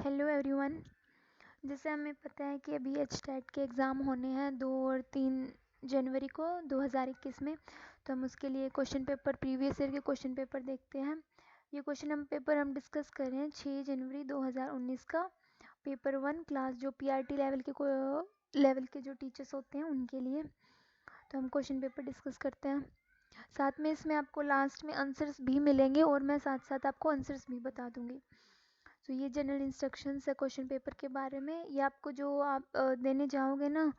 Hello everyone. जैसे हमें पता है कि अभी एचटेट के एग्ज़ाम होने हैं 2 और 3 जनवरी को 2021 में। तो हम उसके लिए क्वेश्चन पेपर प्रीवियस ईयर के क्वेश्चन पेपर देखते हैं। ये क्वेश्चन पेपर हम डिस्कस कर रहे हैं 6 जनवरी 2019 का पेपर 1 क्लास जो पीआरटी लेवल के जो टीचर्स होते हैं उनके लिए। तो हम क्वेश्चन पेपर डिस्कस करते हैं। साथ में इसमें आपको लास्ट में आंसर्स भी मिलेंगे और मैं साथ साथ आपको आंसर्स भी बता दूंगी। तो ये जनरल इंस्ट्रक्शंस है क्वेश्चन पेपर के बारे में। ये आपको जो आप देने जाओगे ना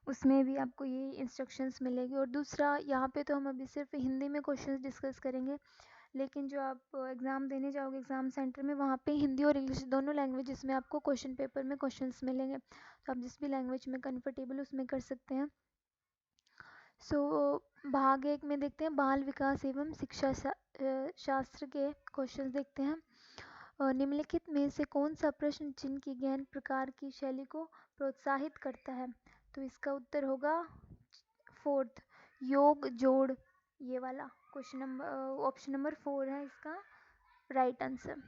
उसमें भी आपको ये इंस्ट्रक्शंस मिलेगी। और दूसरा, यहाँ पे तो हम अभी सिर्फ हिंदी में क्वेश्चंस डिस्कस करेंगे, लेकिन जो आप एग्ज़ाम देने जाओगे एग्ज़ाम सेंटर में वहाँ पे हिंदी और इंग्लिश दोनों लैंग्वेजेस में आपको क्वेश्चन पेपर में क्वेश्चंस मिलेंगे। तो आप जिस भी लैंग्वेज में कंफर्टेबल उसमें कर सकते हैं। भाग 1 में देखते हैं बाल विकास एवं शिक्षा शास्त्र के क्वेश्चंस देखते हैं। निम्नलिखित में से कौन सा प्रश्न चिन्ह की गहन प्रकार की शैली को प्रोत्साहित करता है? तो इसका उत्तर होगा 4th, योग जोड़, ये वाला क्वेश्चन नंबर ऑप्शन नंबर 4 है इसका राइट आंसर।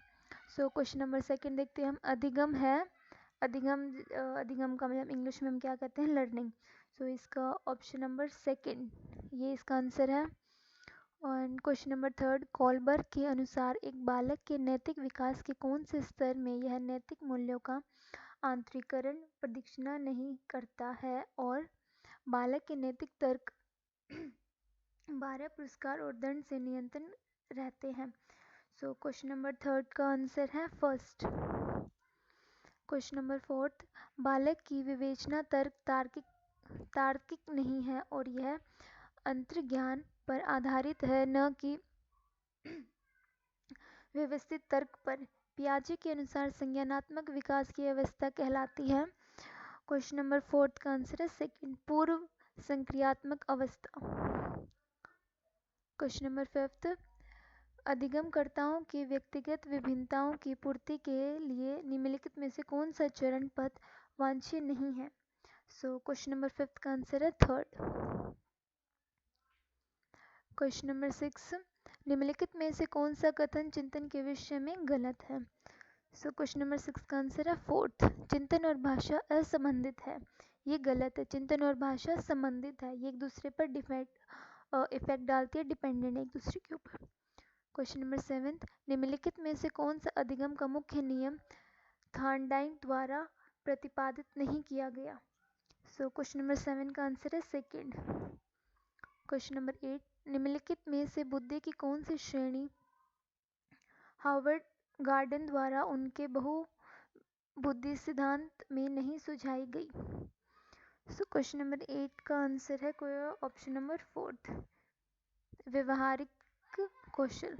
क्वेश्चन नंबर 2 देखते हैं हम। अधिगम है, अधिगम का मतलब इंग्लिश में हम क्या कहते हैं, लर्निंग। इसका ऑप्शन नंबर 2 ये इसका आंसर है। और क्वेश्चन नंबर 3, कॉलबर्ग के अनुसार एक बालक के नैतिक विकास के कौन से स्तर में यह नैतिक मूल्यों का आंतरिकरण प्रदक्षिणा नहीं करता है और बालक के नैतिक तर्क 12 पुरस्कार और दंड से नियंत्रण रहते हैं। क्वेश्चन नंबर 3 का आंसर है फर्स्ट। क्वेश्चन नंबर 4, बालक की विवेचना तार्किक नहीं है और यह अंतर्ज्ञान पर आधारित है, न कि व्यवस्थित तर्क पर। पियाजे के अनुसार संज्ञानात्मक विकास की अवस्था कहलाती है। क्वेश्चन नंबर 4 का आंसर है 2, पूर्व संक्रियात्मक अवस्था। क्वेश्चन नंबर 5, अधिगमकर्ताओं की व्यक्तिगत विभिन्नताओं की पूर्ति के लिए निम्नलिखित में से कौन सा चरण पथ वांछनीय नहीं है? क्वेश्चन नंबर 5 का आंसर है 3rd। क्वेश्चन नंबर 6, निम्नलिखित में से कौन सा कथन चिंतन के विषय में गलत है? क्वेश्चन नंबर 6 का आंसर है 4th, चिंतन और भाषा असंबंधित है। ये गलत है। चिंतन और भाषा संबंधित है, ये एक दूसरे पर इफेक्ट डालती है, डिपेंडेंट है एक दूसरे के ऊपर। क्वेश्चन नंबर 7, निम्नलिखित में से कौन सा अधिगम का मुख्य नियम थॉर्नडाइक द्वारा प्रतिपादित नहीं किया गया? क्वेश्चन नंबर 7 का आंसर है 2nd। क्वेश्चन नंबर 8, निम्नलिखित में से बुद्धि की कौन सी श्रेणी हार्वर्ड गार्डन द्वारा उनके बहुबुद्धि सिद्धांत में नहीं सुझाई गई? क्वेश्चन नंबर 8 का आंसर है ऑप्शन नंबर 4th, व्यवहारिक कौशल।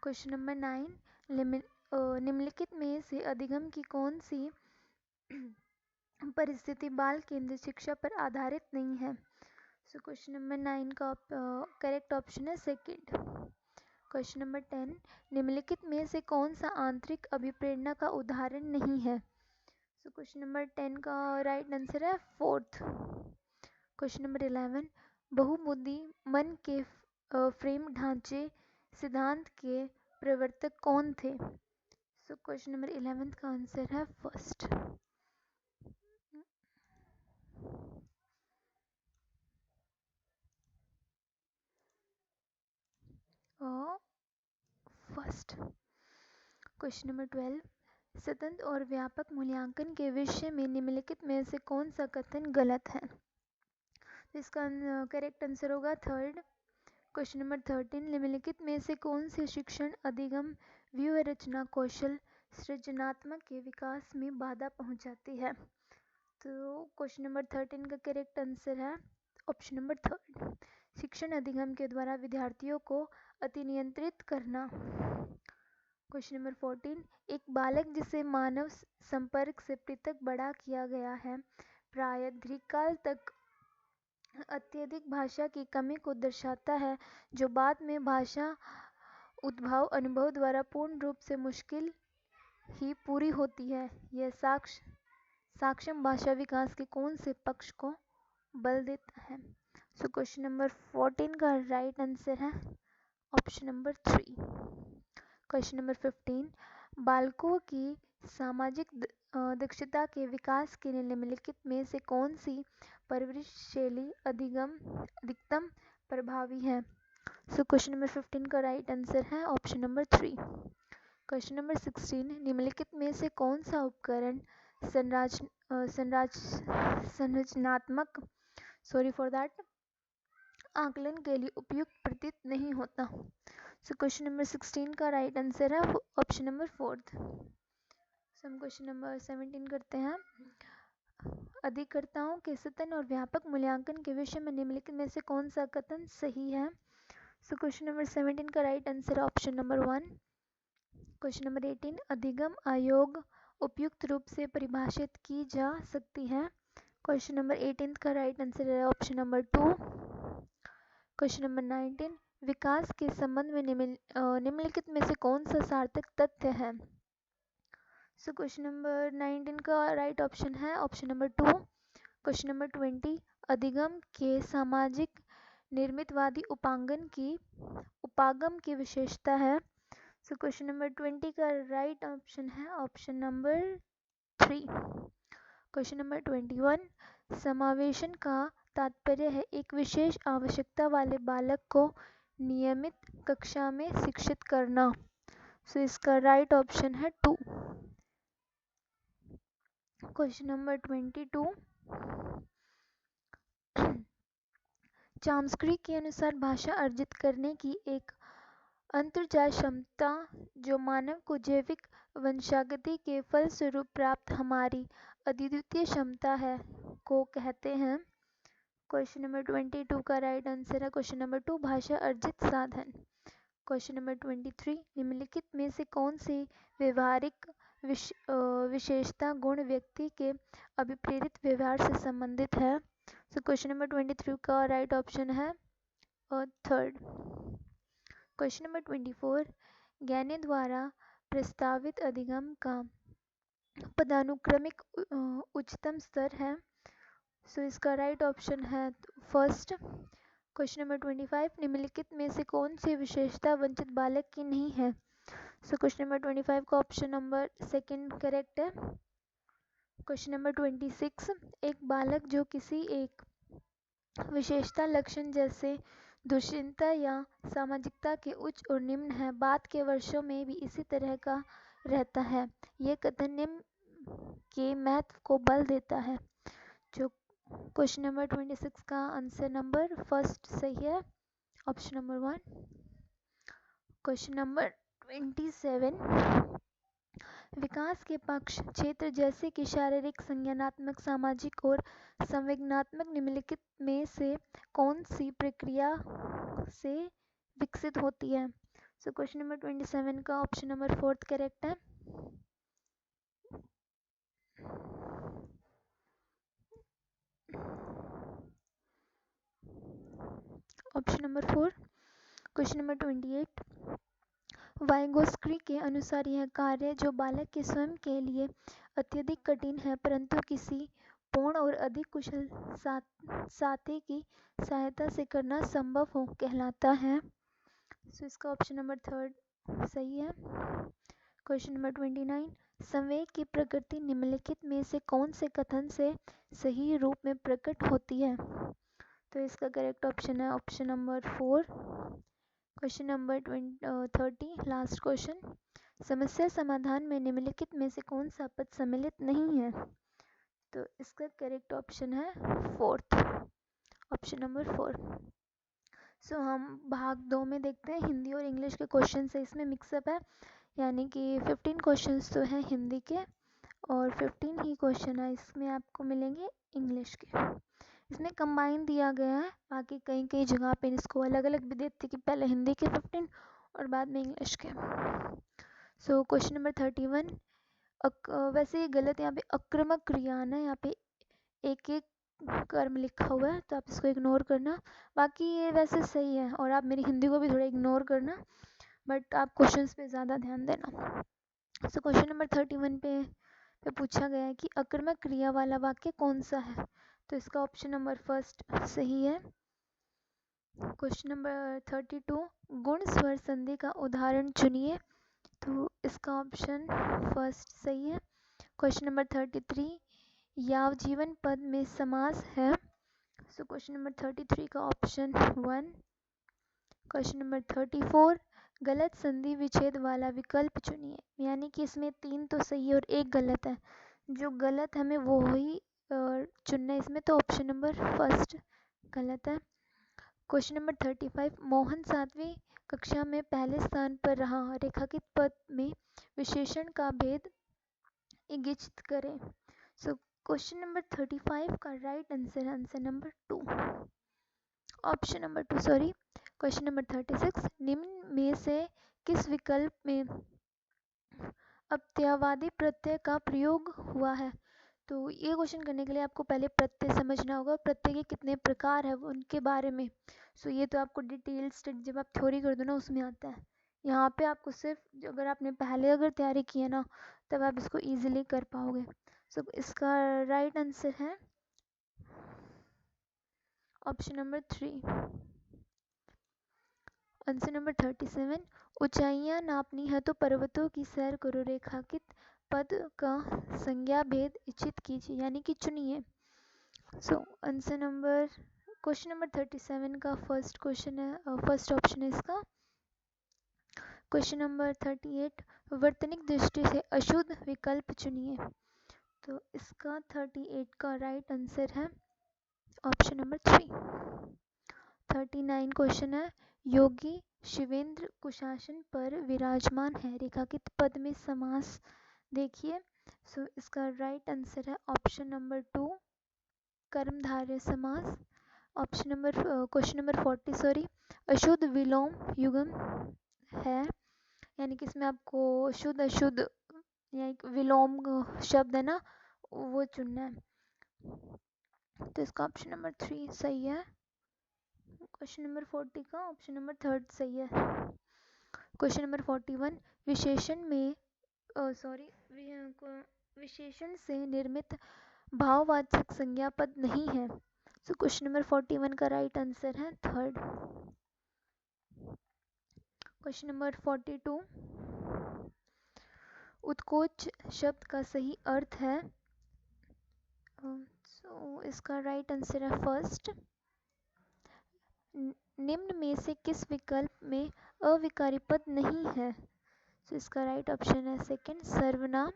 क्वेश्चन नंबर 9, निम्नलिखित में से अधिगम की कौन सी परिस्थिति बाल केंद्रित शिक्षा पर आधारित नहीं है? क्वेश्चन नंबर 9 का करेक्ट ऑप्शन है 2nd। क्वेश्चन नंबर 10, निम्नलिखित में से कौन सा आंतरिक अभिप्रेरणा का उदाहरण नहीं है? क्वेश्चन नंबर 10 का राइट आंसर है 4th। क्वेश्चन नंबर 11, बहुबुद्धि मन के फ्रेम ढांचे सिद्धांत के प्रवर्तक कौन थे? क्वेश्चन नंबर 11 का आंसर है 1st। क्वेश्चन नंबर 12, स्वतंत्र और व्यापक मूल्यांकन के विषय में निम्नलिखित में से कौन सा कथन गलत है? इसका करेक्ट आंसर होगा 3rd। क्वेश्चन नंबर 13, निम्नलिखित में से कौन सी शिक्षण अधिगम व्यूह रचना कौशल सृजनात्मक के विकास में बाधा पहुंचाती है? क्वेश्चन नंबर 13 का करेक्ट आंसर है ऑप्शन नंबर 3rd, शिक्षण अधिगम के द्वारा विद्यार्थियों को अतिनियंत्रित करना। क्वेश्चन नंबर 14, एक बालक जिसे मानव संपर्क से पृथक बड़ा किया गया है प्रायः दीर्घकाल तक अत्यधिक भाषा की कमी को दर्शाता है, जो बाद में भाषा उद्भव अनुभव द्वारा पूर्ण रूप से मुश्किल ही पूरी होती है। यह सक्षम भाषा विकास के कौन से पक्ष को बल देता है? क्वेश्चन नंबर 14 का राइट आंसर है ऑप्शन नंबर 3। क्वेश्चन नंबर 15, बालकों की सामाजिक दक्षता के विकास के लिए निम्नलिखित में से कौन सी परवरिश शैली अधिकतम प्रभावी है? सो क्वेश्चन नंबर 15 का राइट आंसर है ऑप्शन नंबर 3। क्वेश्चन नंबर 16, निम्नलिखित में से कौन सा उपकरण संरचनात्मक आकलन के लिए उपयुक्त प्रतीत नहीं होता? सो क्वेश्चन नंबर 16 का राइट आंसर है ऑप्शन नंबर 4। हम क्वेश्चन नंबर 17 करते हैं। अधिकर्ताओं के सतत और व्यापक मूल्यांकन के विषय में निम्नलिखित में से कौन सा कथन सही है? सो क्वेश्चन नंबर 17 का राइट आंसर है ऑप्शन नंबर 1। क्वेश्चन नंबर 18, अधिगम आयोग उपयुक्त रूप से परिभाषित की जा सकती है? क्वेश्चन नंबर 18 का राइट आंसर है ऑप्शन नंबर 2। क्वेश्चन नंबर 19, विकास के संबंध में निम्नलिखित में से कौन सा सार्थक तथ्य है? सो क्वेश्चन नंबर 19 का राइट ऑप्शन है ऑप्शन नंबर 2। क्वेश्चन नंबर 20, अधिगम के सामाजिक निर्मितवादी उपागम की विशेषता है? सो क्वेश्चन नंबर 20 का राइट ऑप्शन है ऑप्शन नंबर 3। क्वेश्चन नंबर 21, समावेशन का तात्पर्य है एक विशेष आवश्यकता वाले बालक को नियमित कक्षा में शिक्षित करना। सो इसका राइट ऑप्शन है 2। क्वेश्चन नंबर 22, चॉम्स्की के अनुसार भाषा अर्जित करने की एक अंतर्जात क्षमता जो मानव को जैविक वंशागति के फलस्वरूप प्राप्त हमारी अद्वितीय क्षमता है को कहते हैं? क्वेश्चन नंबर 22 का राइट आंसर है क्वेश्चन नंबर 2, भाषा अर्जित साधन। क्वेश्चन नंबर 23, निम्नलिखित में से कौन सी व्यवहारिक विशेषता गुण व्यक्ति के अभिप्रेरित व्यवहार से संबंधित है? सो क्वेश्चन नंबर 23 का राइट ऑप्शन है और 3rd। क्वेश्चन नंबर 24, ज्ञानी द्वारा प्रस्तावित अधिगम का पदानुक्रमिक उच्चतम स्तर है? सो इसका राइट ऑप्शन है 1st। क्वेश्चन नंबर 25, निम्नलिखित में से कौन सी विशेषता वंचित बालक की नहीं है? सो क्वेश्चन नंबर 25 का ऑप्शन नंबर 2 करेक्ट है। क्वेश्चन नंबर 26, एक बालक जो किसी एक विशेषता लक्षण जैसे दुश्चिंता या सामाजिकता के उच्च और निम्न है, बाद के वर्षों में भी इसी तरह का रहता है, यह कथन निम्न के महत्व को बल देता है? जो क्वेश्चन नंबर 26 का आंसर नंबर 1st सही है ऑप्शन नंबर 1। क्वेश्चन नंबर 27, विकास के पक्ष क्षेत्र जैसे कि शारीरिक, संज्ञानात्मक, सामाजिक और संवेदनात्मक निम्नलिखित में से कौन सी प्रक्रिया से विकसित होती है? सो क्वेश्चन नंबर 27 का ऑप्शन नंबर 4 करेक्ट है। Option number 4। Question number 28, Vygotsky के अनुसार यह कार्य जो बालक के स्वयं के लिए अत्यधिक कठिन है परंतु किसी पूर्ण और अधिक कुशल साथी की सहायता से करना संभव हो कहलाता है? सो इसका ऑप्शन नंबर 3rd सही है। क्वेश्चन नंबर 29, संवेग की प्रकृति निम्नलिखित में से कौन से कथन से सही रूप में प्रकट होती है? तो इसका करेक्ट ऑप्शन है option number 4। Question number 30 last question, समस्या समाधान में निम्नलिखित में से कौन सा पद सम्मिलित नहीं है? तो इसका करेक्ट ऑप्शन है 4th ऑप्शन नंबर 4। सो हम भाग 2 में देखते हैं हिंदी और इंग्लिश के क्वेश्चन से इसमें मिक्सअप है, यानी कि 15 क्वेश्चंस तो हैं हिंदी के और 15 ही क्वेश्चन है इसमें आपको मिलेंगे इंग्लिश के। इसमें कंबाइन दिया गया है, बाकी कई कई जगह पे इसको अलग अलग भी देते कि पहले हिंदी के 15 और बाद में इंग्लिश के। सो क्वेश्चन नंबर 31, वैसे ये गलत यहाँ पे आक्रामक क्रिया ना, यहाँ पे एक एक कर्म लिखा हुआ है तो आप इसको इग्नोर करना, बाकी ये वैसे सही है और आप मेरी हिंदी को भी थोड़ा इग्नोर करना, बट आप क्वेश्चंस पे ज़्यादा ध्यान देना। सो क्वेश्चन नंबर 31 पे पूछा गया है कि आक्रामक क्रिया वाला वाक्य कौन सा है? तो इसका ऑप्शन नंबर 1st सही है। क्वेश्चन नंबर 32, गुण स्वर संधि का उदाहरण चुनिए। तो इसका ऑप्शन फर्स्ट सही है। क्वेश्चन नंबर 33, यावजीवन पद में समास है। सो क्वेश्चन नंबर 33 का ऑप्शन 1। क्वेश्चन नंबर 34, गलत संधि विच्छेद वाला विकल्प चुनिए, यानी कि इसमें 3 तो सही है और 1 गलत है। जो गलत हमें वो ही चुनना है इसमें, तो ऑप्शन नंबर फर्स्ट गलत है। क्वेश्चन नंबर 35, मोहन 7वीं कक्षा में पहले स्थान पर रहा, रेखांकित पद में विशेषण का भेद इंगित करें। सो क्वेश्चन नंबर 35 का राइट आंसर है answer number 2, option number 2 sorry. Question number 36, निम्न में से किस विकल्प में अप्रत्ययवादी प्रत्यय का प्रयोग हुआ है। तो ये क्वेश्चन करने के लिए आपको पहले प्रत्यय समझना होगा, प्रत्यय के कितने प्रकार है उनके बारे में। सो ये तो आपको डिटेल स्टडी जब आप थ्योरी कर दो ना उसमें आता है। यहाँ पे आपको सिर्फ अगर आपने पहले अगर तैयारी की है ना तब आप इसको इजीली कर पाओगे। सो इसका राइट आंसर है ऑप्शन नंबर 3, आंसर नंबर 37, ऊंचाइयां नापनी है तो पर्वतों की सैर करो, रेखांकित पद का संज्ञा भेद इच्छित कीजिए, यानी कि चुनिए। So answer number question number 37 का फर्स्ट क्वेश्चन है, फर्स्ट ऑप्शन है इसका। क्वेश्चन नंबर 38, वर्तनिक दृष्टि से अशुद्ध विकल्प चुनिए। तो इसका 38 का राइट आंसर है ऑप्शन नंबर 3। 39 क्वेश्चन है, योगी शिवेंद्र कुशासन पर विराजमान है, रेखांकित पद में समास देखिए। सो इसका राइट आंसर है ऑप्शन नंबर 2, कर्मधारय समास। Option number question number 40 sorry, अशुद्ध विलोम युगम है, यानी कि इसमें आपको शुद्ध अशुद्ध या एक विलोम शब्द है ना वो चुनना है। तो इसका ऑप्शन नंबर 3 सही है। क्वेश्चन नंबर 40 का ऑप्शन नंबर 3 सही है। क्वेश्चन नंबर 41, विशेषण में सॉरी विशेषण से निर्मित भाववाचक संज्ञा पद नहीं है। सो क्वेश्चन नंबर 41 का राइट आंसर है 3rd। क्वेश्चन नंबर 42, उत्कोच शब्द का सही अर्थ है। सो इसका राइट आंसर है फर्स्ट। निम्न में से किस विकल्प में अविकारी पद नहीं है। सो इसका राइट ऑप्शन है सेकंड, सर्वनाम।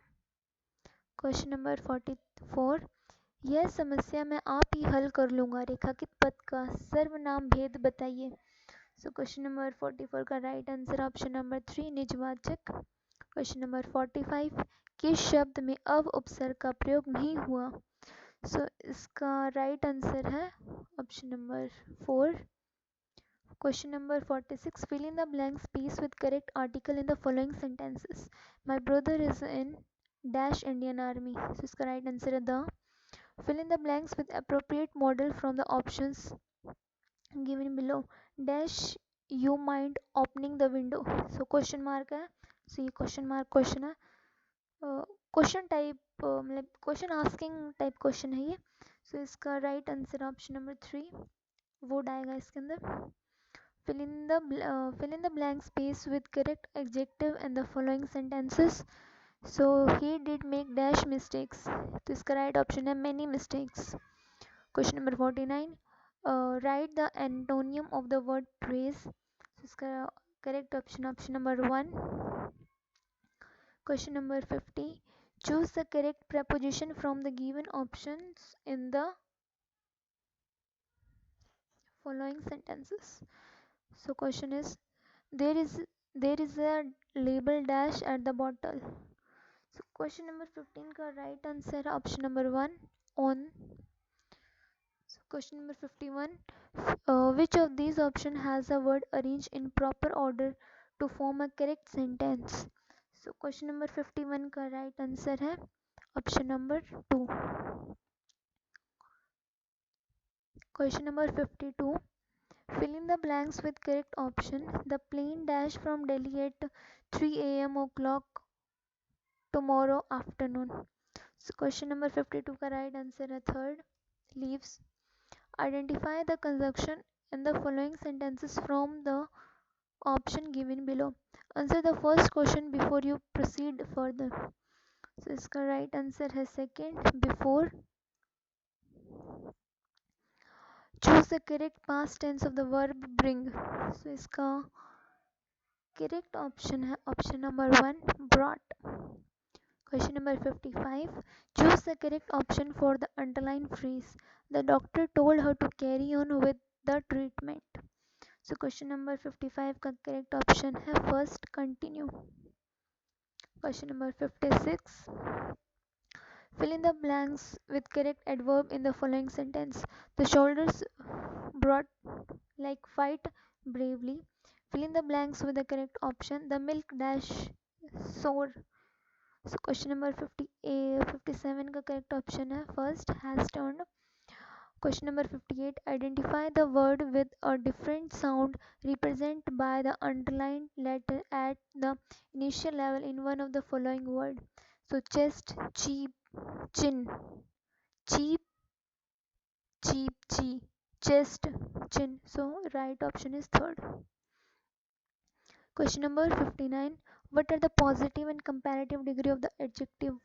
क्वेश्चन नंबर 44, यह समस्या मैं आप ही हल कर लूँगा, रेखांकित पद का सर्वनाम भेद बताइए। सो क्वेश्चन नंबर 44 का राइट आंसर ऑप्शन नंबर 3, निजवाचक। क्वेश्चन नंबर 45, किस शब्द में अव उपसर्ग का प्रयोग नहीं हुआ। सो इसका राइट आंसर है option number 4। Question number 46, fill in the blank space with correct article in the following sentences. My brother is in dash Indian Army. So इसका right answer है the. Fill in the blanks with appropriate model from the options given below. Dash you mind opening the window. So question mark है. So ये question mark question है. Question type मतलब question asking type question है ये। सो इसका right answer option number 3 would आएगा इसके अंदर। fill in the blank space with correct adjective in the following sentences. So he did make dash mistakes. तो इसका राइट ऑप्शन है many mistakes. Question number 49, write the antonym of the word praise. तो इसका correct option number 1. Question number 50, choose the correct preposition from the given options in the following sentences. So question is, there is a label dash at the bottle. So question number 15 का right answer है option number 1, on. So question number 51, which of these option has a word arranged in proper order to form a correct sentence. So question number 51 का right answer है option number 2. Question number 52, fill in the blanks with correct option. The plane dash from Delhi at 3 a.m. o'clock tomorrow afternoon. So question number 52 का right answer है 3rd, leaves. Identify the conjunction in the following sentences from the option given below. Answer the first question before you proceed further. So इसका right answer है second, before. Choose the correct past tense of the verb bring. So इसका correct option है option number 1, brought. Question number 55. Choose the correct option for the underlined phrase. The doctor told her to carry on with the treatment. So question number 55 का correct option है first, continue. Question number 56. Fill in the blanks with correct adverb in the following sentence. The shoulders brought like fight bravely. Fill in the blanks with the correct option. The milk dash sour. So question number 57 का correct option है first, has turned. Question number 58. Identify the word with a different sound represented by the underlined letter at the initial level in one of the following words. So chest, cheap, chin. Cheap, cheap, cheap. Chest, chin. So right option is third. Question number 59. What are the positive and comparative degree of the adjective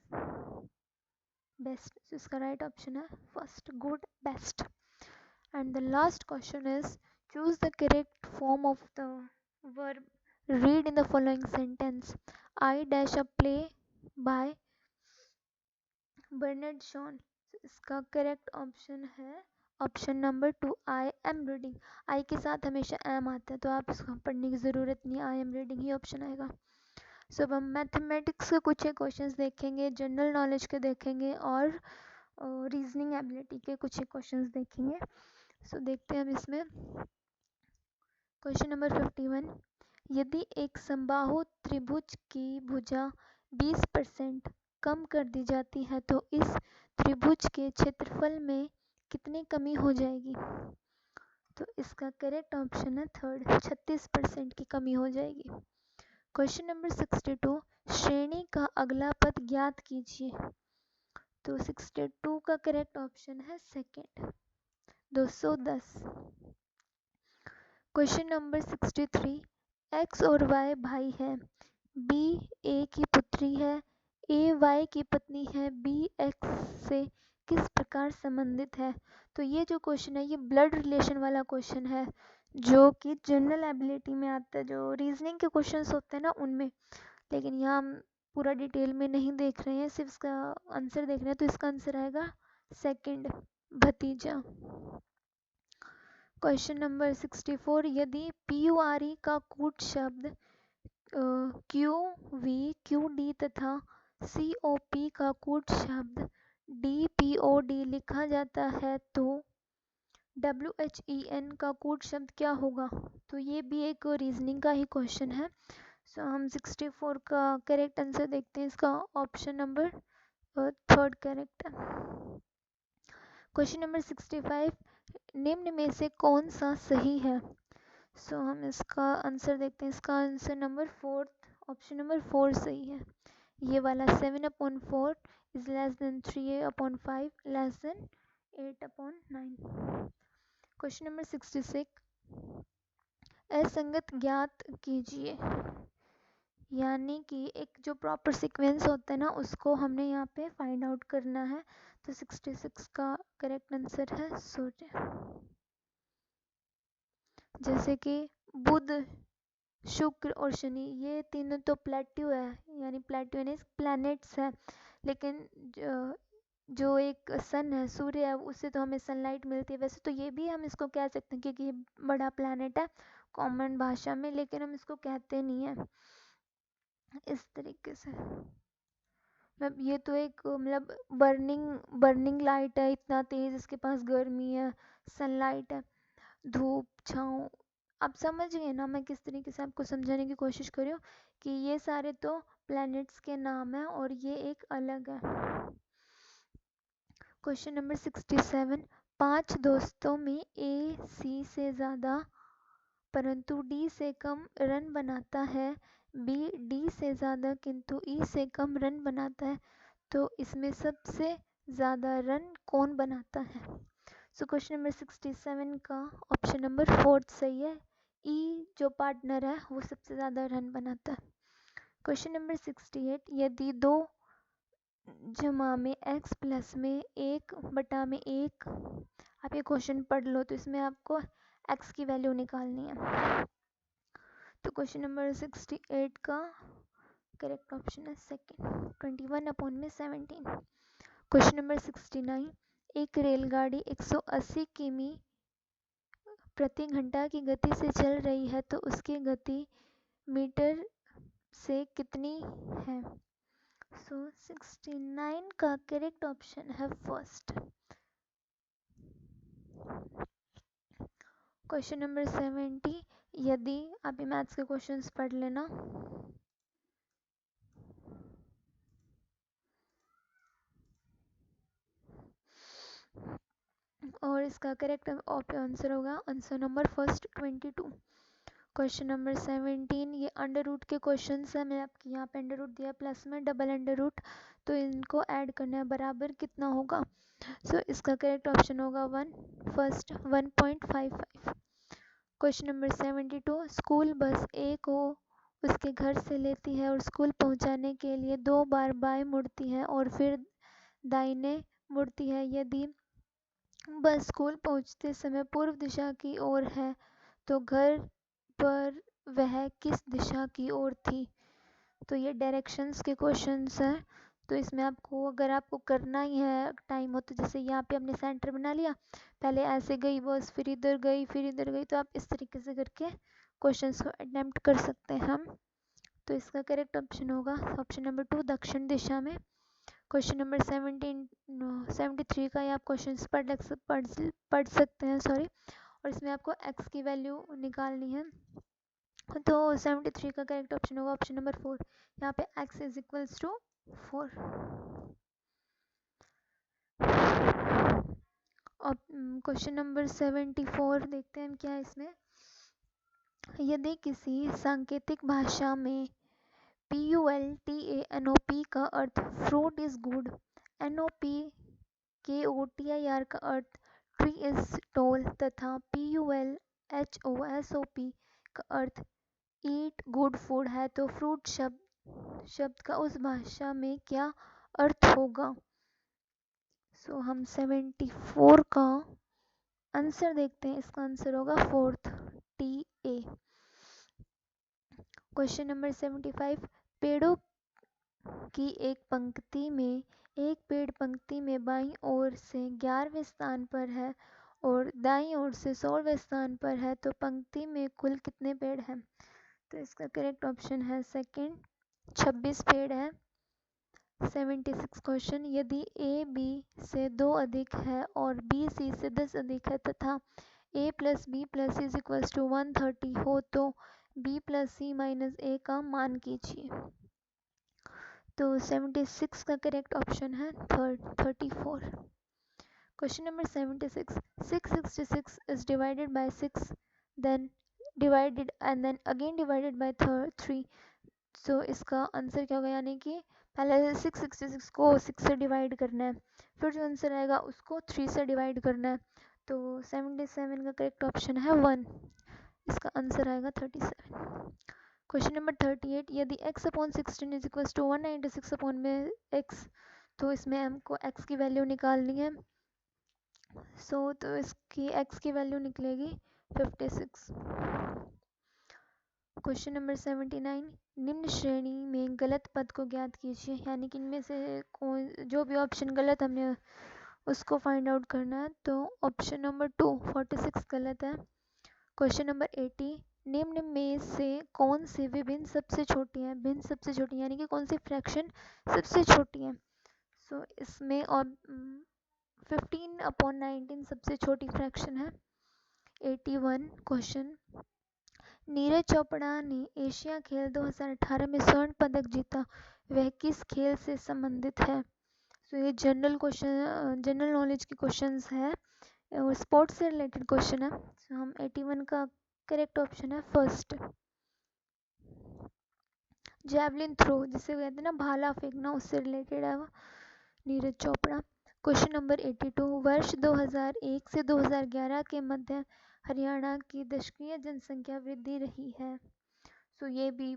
best? So इसका right option है first, good, best. And the last question is choose the correct form of the verb read in the following sentence. I dash a play by Bernard Shaw. So इसका correct option है option number 2, I am reading. I के साथ हमेशा M आता है तो आप इसको पढ़ने की ज़रूरत नहीं, आई एम रीडिंग ही ऑप्शन आएगा. सो अब हम मैथमेटिक्स के कुछ एक क्वेश्चंस देखेंगे, जनरल नॉलेज के देखेंगे और रीजनिंग एबिलिटी के कुछ एक क्वेश्चंस देखेंगे. सो देखते हैं हम इसमें. Question number 51. यदि एक समबाहु त्रिभुज की भुजा 20% कम कर दी जाती है तो इस त्रिभुज के क्षेत्रफल में कितनी कमी हो जाएगी? तो इसका करेक्ट ऑप्शन है थर्ड, 36% की कमी हो जाएगी. Question number 62. श्रेणी का अगला पद ज्ञात कीजिए. तो 62 का करेक्ट ऑप्शन है सेकेंड, 210. Question number 63. एक्स और वाई भाई है. बी ए की पुत्री है, ए वाई की पत्नी है, बी एक्स से किस प्रकार संबंधित है? तो ये जो क्वेश्चन है ये ब्लड रिलेशन वाला क्वेश्चन है जो कि जनरल एबिलिटी में आता है, जो रीजनिंग के क्वेश्चंस होते हैं ना उनमें. लेकिन यहाँ हम पूरा डिटेल में नहीं देख रहे हैं, सिर्फ इसका आंसर देख रहे हैं. तो इसका आंसर आएगा सेकंड, भतीजा. Question number 64. यदि PURE का कूट शब्द QV, QD तथा COP का कूट शब्द DPOD लिखा जाता है तो WHEN का कूट शब्द क्या होगा? तो ये भी एक रीजनिंग का ही क्वेश्चन है. सो हम 64 का करेक्ट आंसर देखते हैं. इसका ऑप्शन नंबर थर्ड करेक्ट है. Question number 65. निम्न में से कौन सा सही है? सो हम इसका आंसर देखते हैं. इसका answer number fourth, option number 4 सही है. ये वाला 7/4 is less than 3/5 less than 8/9. Question number 66. असंगत ज्ञात कीजिए. यानी कि एक जो प्रॉपर सीक्वेंस होता है ना उसको हमने यहाँ पे फाइंड आउट करना है. तो 66 का करेक्ट आंसर है सूर्य. जैसे कि बुध, शुक्र और शनि ये तीनों तो प्लेट्यू है, यानी प्लेट्यू यानी प्लैनेट्स है. लेकिन जो एक सन है, सूर्य है, उससे तो हमें सनलाइट मिलती है. वैसे तो ये भी हम इसको कह सकते हैं क्योंकि ये बड़ा प्लैनेट है कॉमन भाषा में, लेकिन हम इसको कहते नहीं है इस तरीके से. मतलब ये तो एक मतलब बर्निंग लाइट है, इतना तेज इसके पास गर्मी है, सनलाइट है, धूप छाँव. आप समझ गए ना मैं किस तरीके से आपको समझाने की कोशिश कर रही हूँ कि ये सारे तो प्लैनेट्स के नाम हैं और ये एक अलग है. Question number 67. 5 दोस्तों में ए सी से ज़्यादा परंतु डी से कम रन बनाता है, बी डी से ज़्यादा किंतु ई से कम रन बनाता है, तो इसमें सबसे ज़्यादा रन कौन बनाता है? सो क्वेश्चन नंबर 67 का ऑप्शन नंबर 4 सही है, ई जो पार्टनर है वो सबसे ज़्यादा रन बनाता है। क्वेश्चन नंबर 68, यदि 2 जमा में x प्लस में 1/1, आप ये क्वेश्चन पढ़ लो तो इसमें आपको x की वैल्यू निकालनी है। तो क्वेश्चन नंबर 68 का करेक्ट ऑप्शन है सेकंड, 21/17। क्वेश्चन नंबर 69, एक रेलगाड़ी 180 किमी प्रति घंटा की गति से चल रही है तो उसकी गति मीटर से कितनी है? सो 69 का करेक्ट ऑप्शन है फर्स्ट। क्वेश्चन नंबर 70, यदि आप मैथ्स के क्वेश्चंस पढ़ लेना। और इसका करेक्ट आंसर होगा answer number first 22। Question number 17, ये अंडर रूट के क्वेश्चन है। मैं आपके यहाँ पे अंडर रूट दिया प्लस में डबल अंडर रूट, तो इनको ऐड करना है, बराबर कितना होगा? सो इसका करेक्ट ऑप्शन होगा 1 first 1.55। Question number 72, school bus ए को उसके घर से लेती है और स्कूल पहुंचाने के लिए 2 बार बाएं मुड़ती है और फिर दाहिने मुड़ती है। यदि बस स्कूल पहुंचते समय पूर्व दिशा की ओर है तो घर पर वह किस दिशा की ओर थी? तो ये डायरेक्शंस के क्वेश्चंस हैं। तो इसमें आपको, अगर आपको करना ही है टाइम हो, तो जैसे यहाँ पे हमने सेंटर बना लिया, पहले ऐसे गई बस, फिर इधर गई, फिर इधर गई, तो आप इस तरीके से करके क्वेश्चंस को अटेम्प्ट कर सकते हैं हम। तो इसका करेक्ट ऑप्शन होगा ऑप्शन नंबर 2 दक्षिण दिशा में। क्वेश्चन नंबर 73 का ये आप क्वेश्चन पढ़ सकते हैं, सॉरी। और इसमें आपको x की वैल्यू निकालनी है। तो 73 का करेक्ट ऑप्शन होगा ऑप्शन नंबर 4। यहाँ पे x इज इक्वल्स टू 4। अब क्वेश्चन नंबर 74 देखते हैं हम क्या है इसमें। यदि किसी सांकेतिक भाषा में PULTANOP का अर्थ fruit is good, NOP KOTIR का अर्थ ट्री इज टॉल तथा PULHOSOP का अर्थ ईट गुड फूड है, तो फ्रूट शब्द का उस भाषा में क्या अर्थ होगा? सो हम 74 का आंसर देखते हैं। इसका आंसर होगा फोर्थ TA। क्वेश्चन नंबर 75, पेड़ों की एक पेड़ पंक्ति में बाईं ओर से 11वें स्थान पर है और दाईं ओर से 16वें स्थान पर है, तो पंक्ति में कुल कितने पेड़ हैं? तो इसका करेक्ट ऑप्शन है सेकंड, 26 पेड़ है। 76 क्वेश्चन, यदि A B से 2 अधिक है और B C से 10 अधिक है तथा A plus B plus C is equals to 130 हो तो B plus C minus A का मान कीजिए। तो 76 का करेक्ट ऑप्शन है third 34। Question number 76, 666 is divided by 6 then divided and then again divided by 3। सो इसका आंसर क्या होगा? यानी कि पहले 666 को 6 से डिवाइड करना है, फिर जो आंसर आएगा उसको 3 से डिवाइड करना है। तो 77 का करेक्ट ऑप्शन है 1। इसका आंसर आएगा 37। क्वेश्चन नंबर 38, यदि x upon 16 is equals to 196 upon में x, तो इसमें हमको x की वैल्यू निकालनी है। तो इसकी x की वैल्यू निकलेगी 56। क्वेश्चन नंबर 79, निम्न श्रेणी में गलत पद को ज्ञात कीजिए, यानी कि इनमें से कौन, जो भी ऑप्शन गलत हमने उसको फाइंड आउट करना है। तो ऑप्शन नंबर 2 46 गलत है। क्वेश्चन नंबर 80, निम्न में से कौन सी विभिन्न सबसे छोटी है? भिन्न सबसे छोटी यानी कि कौन सी फ्रैक्शन सबसे छोटी है? सो इसमें और 15/19 सबसे छोटी फ्रैक्शन है। 81 क्वेश्चन, नीरज चोपड़ा ने एशिया खेल 2018 में स्वर्ण पदक जीता, वह किस खेल से संबंधित है? तो ये जनरल क्वेश्चन, जनरल नॉलेज के क्वेश्चंस है और स्पोर्ट्स से रिलेटेड क्वेश्चन है। तो हम 81 का करेक्ट ऑप्शन है फर्स्ट, जैवलिन थ्रो, जिसे कहते हैं ना भाला फेंकना, उससे रिलेटेड है वो, नीरज चोपड़ा। क्वेश्चन नंबर 82, वर्ष 2001 से 2011 के मध्य हरियाणा की दशकीय जनसंख्या वृद्धि रही है? सो ये भी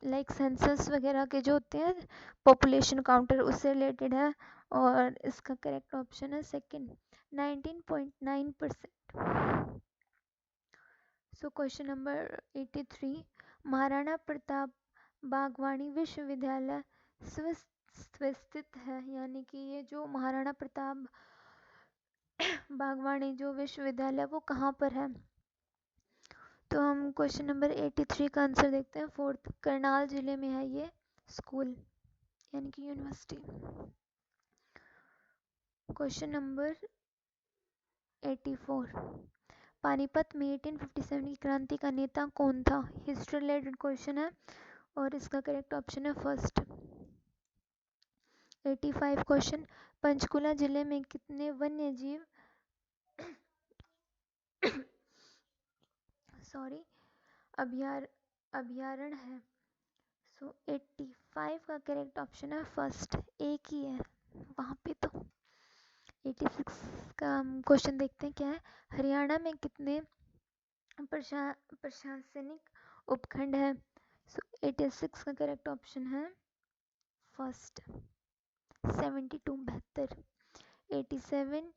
लाइक सेंसस वगैरह के जो होते हैं पॉपुलेशन काउंटर उससे रिलेटेड है और इसका करेक्ट ऑप्शन है सेकंड 19.9%। सो क्वेश्चन नंबर 83 महाराणा प्रताप बागवानी विश्वविद्यालय स्वस्थित है, यानी कि ये जो महाराणा प्रताप बागवानी जो विश्वविद्यालय वो कहाँ पर है? तो हम क्वेश्चन नंबर 83 का आंसर देखते हैं। फोर्थ, करनाल जिले में है ये स्कूल यानी कि यूनिवर्सिटी। क्वेश्चन नंबर 84 पानीपत में 1857 की क्रांति का नेता कौन था? हिस्ट्री रिलेटेड क्वेश्चन है और इसका करेक्ट ऑप्शन है फर्स्ट। 85 क्वेश्चन पंचकुला जिले में कितने वन्य जीव सॉरी अभ्यारण्य है? सो 85 का करेक्ट ऑप्शन है फर्स्ट, एक ही है वहाँ पे। तो 86 का हम क्वेश्चन देखते हैं क्या है। हरियाणा में कितने प्रशासनिक उपखंड है? सो 86 का करेक्ट ऑप्शन है फर्स्ट 72 72। 87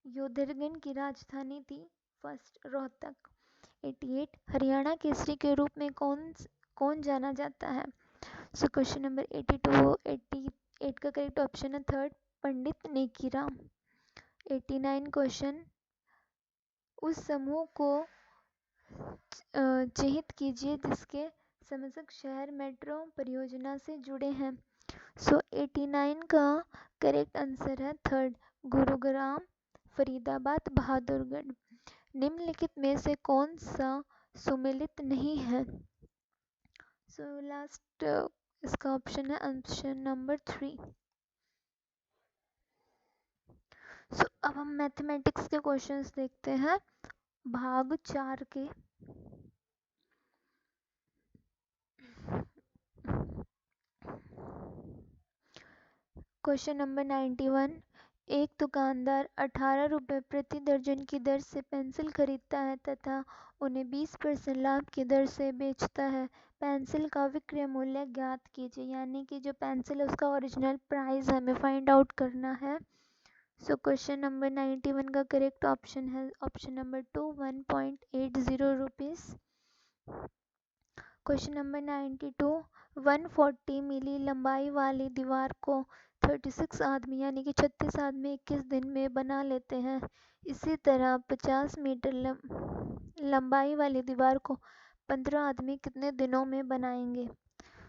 योधरगन की राजधानी थी? फर्स्ट रोहतक। 88 हरियाणा केसरी के रूप में कौन जाना जाता है? सो क्वेश्चन नंबर 82 88 का करेक्ट ऑप्शन है थर्ड पंडित नेकीराम। 89 क्वेश्चन उस समूह को चिह्नित कीजिए जिसके समकक्ष शहर मेट्रो परियोजना से जुड़े हैं। सो 89 का करेक्ट आंसर है थर्ड गुरुग्राम फरीदाबाद बहादुरगढ़। निम्नलिखित में से कौन सा सुमेलित नहीं है? सो लास्ट इसका ऑप्शन है ऑप्शन नंबर 3। सो अब हम मैथमेटिक्स के क्वेश्चंस देखते हैं भाग 4 के। क्वेश्चन नंबर 91 एक दुकानदार 18 रुपये प्रति दर्जन की दर से पेंसिल खरीदता है तथा उन्हें 20% लाभ की दर से बेचता है। पेंसिल का विक्रय मूल्य ज्ञात कीजिए, यानी कि जो पेंसिल है उसका ओरिजिनल प्राइस हमें फाइंड आउट करना है। सो क्वेश्चन नंबर 91 का करेक्ट ऑप्शन है option number 2 1.80 rupees. Question number 92 140 मिली लंबाई वाली दीवार को 36 आदमी यानी कि 36 आदमी 21 दिन में बना लेते हैं। इसी तरह 50 मीटर लंबाई वाली दीवार को 15 आदमी कितने दिनों में बनाएंगे?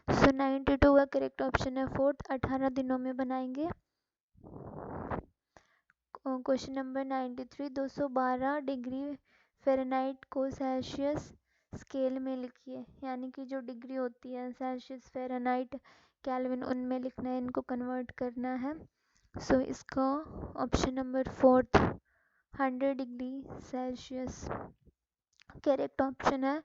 सो 92 का करेक्ट ऑप्शन है फोर्थ 18 दिनों में बनाएंगे। क्वेश्चन नंबर 93 212 डिग्री फ़ारेनहाइट को सेल्सियस स्केल में लिखिए, यानी कि जो डिग्री होती है सेल्सियस फ़ारेनहाइट केल्विन उनमें लिखना है, इनको कन्वर्ट करना है। सो इसका option number fourth 100 degree Celsius correct option है।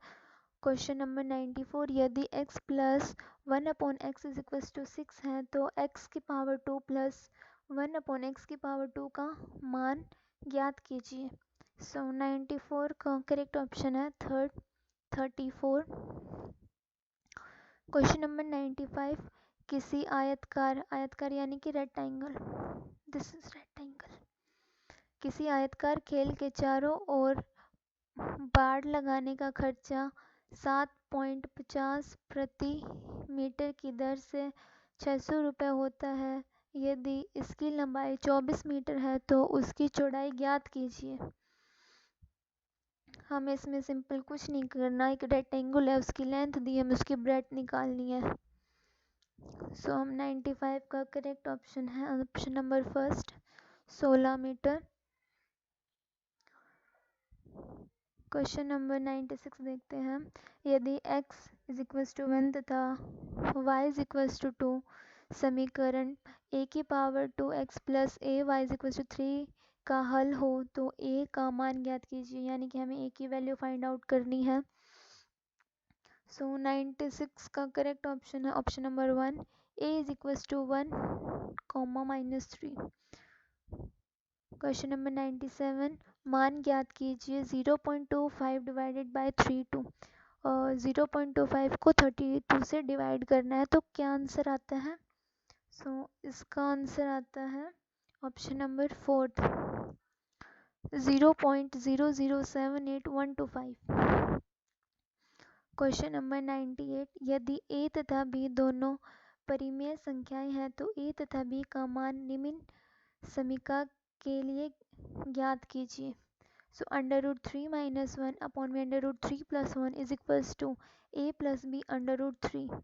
क्वेश्चन नंबर 94 यदि x plus 1/x is equal to 6 है तो x की पावर 2 प्लस 1/x की पावर 2 का मान ज्ञात कीजिए। सो 94 का करेक्ट ऑप्शन है थर्ड 34। क्वेश्चन नंबर 95 किसी आयतकार यानी कि रेक्टेंगल, दिस इज रेक्टेंगल, किसी आयतकार खेल के चारों ओर बाड़ लगाने का खर्चा 7.50 प्रति मीटर की दर से 600 रुपये होता है। यदि इसकी लंबाई 24 मीटर है तो उसकी चौड़ाई ज्ञात कीजिए। हमें इसमें सिंपल कुछ नहीं करना, एक रेक्टेंगल है उसकी लेंथ दी है, हमें उसकी ब्रेड्थ निकालनी है। सो हम 95 का करेक्ट ऑप्शन है option number first 16 metre. Question number 96 देखते हैं यदि x इज इक्वल टू 1 तथा y इज इक्वल टू 2 समीकरण a की power 2x plus a y is equal to 3 का हल हो तो a का मान ज्ञात कीजिए, यानी कि हमें a की वैल्यू फाइंड आउट करनी है। सो 96 का करेक्ट ऑप्शन है option number 1 a is equal to 1 comma -3। Question number 97 मान ज्ञात कीजिए 0.25 डिवाइडेड बाय 32। 0.25 को 32 से डिवाइड करना है तो क्या आंसर आता है? इसका आंसर आता है ऑप्शन नंबर 4, 0.0078125। क्वेश्चन नंबर 98, यदि a तथा b दोनों परिमेय संख्याएं हैं तो a तथा b का मान निम्न समीकरण के लिए ज्ञात कीजिए। √3 - 1 अपॉन में √3 + 1 is equals to a + b √3।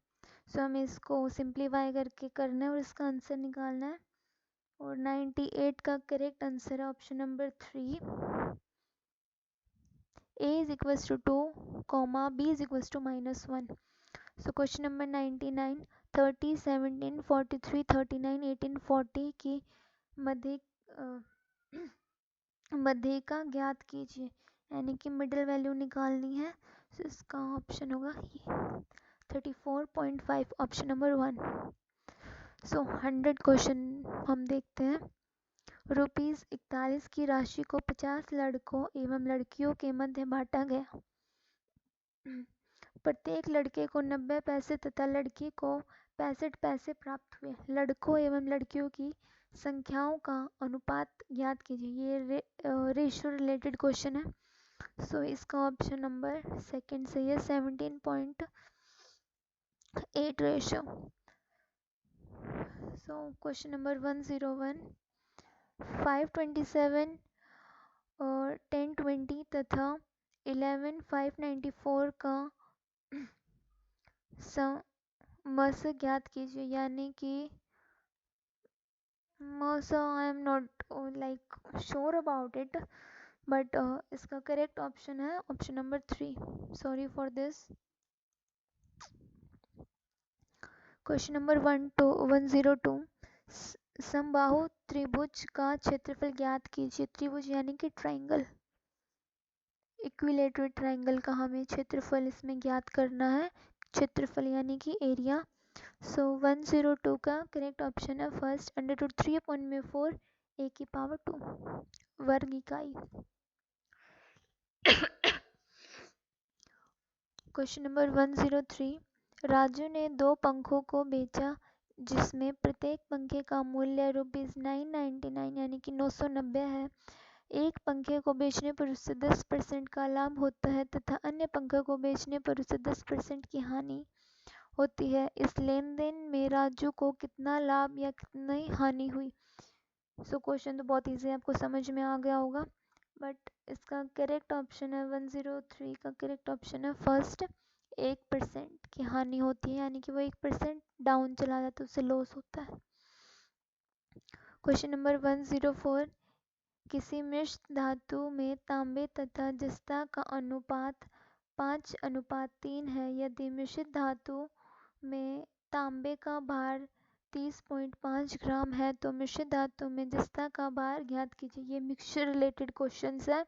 हमें इसको सिंप्लीफाई करके करना है और इसका आंसर निकालना है। और 98 का करेक्ट आंसर है option number 3, a is equals to 2, b is equals to -1। Question number 99, 30, 17, 43, 39, 18, 40 की मध्य मध्यिका ज्ञात कीजिए, यानी कि मिडिल वैल्यू निकालनी है। इसका ऑप्शन होगा 34.5, ऑप्शन नंबर 1। 100 क्वेश्चन हम देखते हैं। ₹41 की राशि को 50 लड़कों एवं लड़कियों के मध्य बांटा गया। प्रत्येक लड़के को 90 पैसे तथा लड़की को 65 पैसे प्राप्त हुए। लड़कों एवं लड़कियों की संख्याओं का अनुपात ज्ञात कीजिए। ये रेशियो रिलेटेड क्वेश्चन है। इसका ऑप्शन नंबर सेकंड सही है, 17.8 रेशियो। क्वेश्चन नंबर 101, 527 और 1020 तथा 11,594 का मस ज्ञात कीजिए, यानी कि मस I am not like sure about it, but इसका करेक्ट ऑप्शन है option number 3। Sorry for this. Question number 102, समबाहु त्रिभुज का क्षेत्रफल ज्ञात कीजिए। त्रिभुज यानी कि ट्राइंगल, इक्विलेटरल ट्राइंगल का हमें क्षेत्रफल इसमें ज्ञात करना है। क्षेत्रफल यानी कि एरिया। 102 का करेक्ट ऑप्शन है फर्स्ट, √3/4 a⁴ वर्ग इकाई। क्वेश्चन नंबर 103, राजू ने 2 पंखों को बेचा जिसमें प्रत्येक पंखे का मूल्य ₹999 यानी कि 990 है। एक पंखे को बेचने पर उससे 10% का लाभ होता है तथा अन्य पंखे को बेचने पर उससे 10% की हानि होती है। इस लेन देन में राजू को कितना लाभ या कितनी हानि हुई? क्वेश्चन तो बहुत इजी है, आपको समझ में आ गया होगा, बट इसका करेक्ट ऑप्शन है 103 का करेक्ट ऑप्शन है फर्स्ट, 1% की हानि होती है, यानी कि वो 1% डाउन चला जाता है, उससे लॉस होता है। क्वेश्चन नंबर 104, किसी मिश्र धातु में तांबे तथा जस्ता का अनुपात 5:3 है। यदि मिश्रित धातु में तांबे का भार 30.5 ग्राम है तो मिश्रित धातु में जस्ता का भार ज्ञात कीजिए। ये मिक्सचर रिलेटेड क्वेश्चंस है।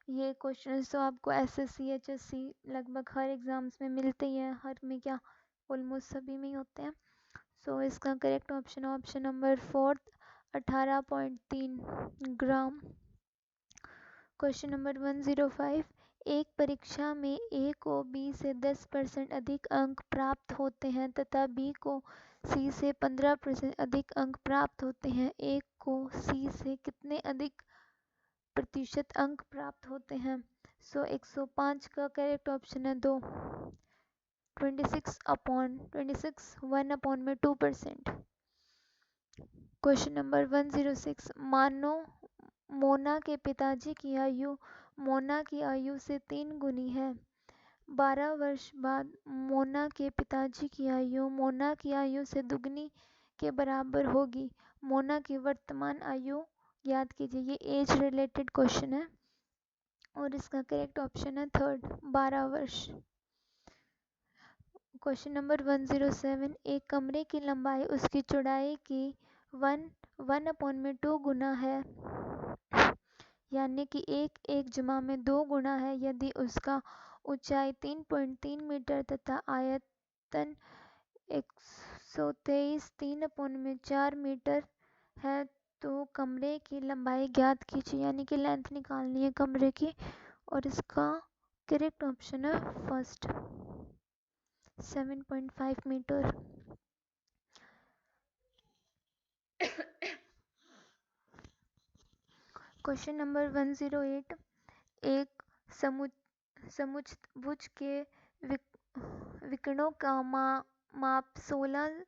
ये क्वेश्चंस तो आपको एसएससी एचएससी लगभग हर एग्जाम्स में मिलते ही हैं, हर में क्या ऑलमोस्ट सभी में ही होते हैं। इसका करेक्ट ऑप्शन ऑप्शन नंबर 4, 18.3 ग्राम। क्वेश्चन नंबर 105, एक परीक्षा में ए को बी से 10% अधिक अंक प्राप्त होते हैं तथा बी को सी से 15% अधिक अंक प्राप्त होते हैं। ए को सी से कितने अधिक प्रतिशत अंक प्राप्त होते हैं? 105 का करेक्ट ऑप्शन है 2, 26 1 अपॉन में 2%। क्वेश्चन नंबर 106, मानो मोना के पिताजी की आयु मोना की आयु से 3 गुनी है। 12 वर्ष बाद मोना के पिताजी की आयु मोना की आयु से दुगनी के बराबर होगी। मोना की वर्तमान आयु ज्ञात कीजिए। ये एज रिलेटेड क्वेश्चन है और इसका करेक्ट ऑप्शन है थर्ड, 12 वर्ष। क्वेश्चन नंबर 107, एक कमरे की लंबाई उसकी चौड़ाई की 1/2 गुना है, यानी कि एक जमा में 2 गुना है। यदि उसका ऊंचाई 3.3 मीटर तथा आयतन 123 3/4 मीटर है तो कमरे की लंबाई ज्ञात कीजिए, यानी कि लेंथ निकालनी है कमरे की, और इसका करेक्ट ऑप्शन है फर्स्ट, 7.5 मीटर। क्वेश्चन नंबर 108, एक समुचभुज के विकर्णों का माप 16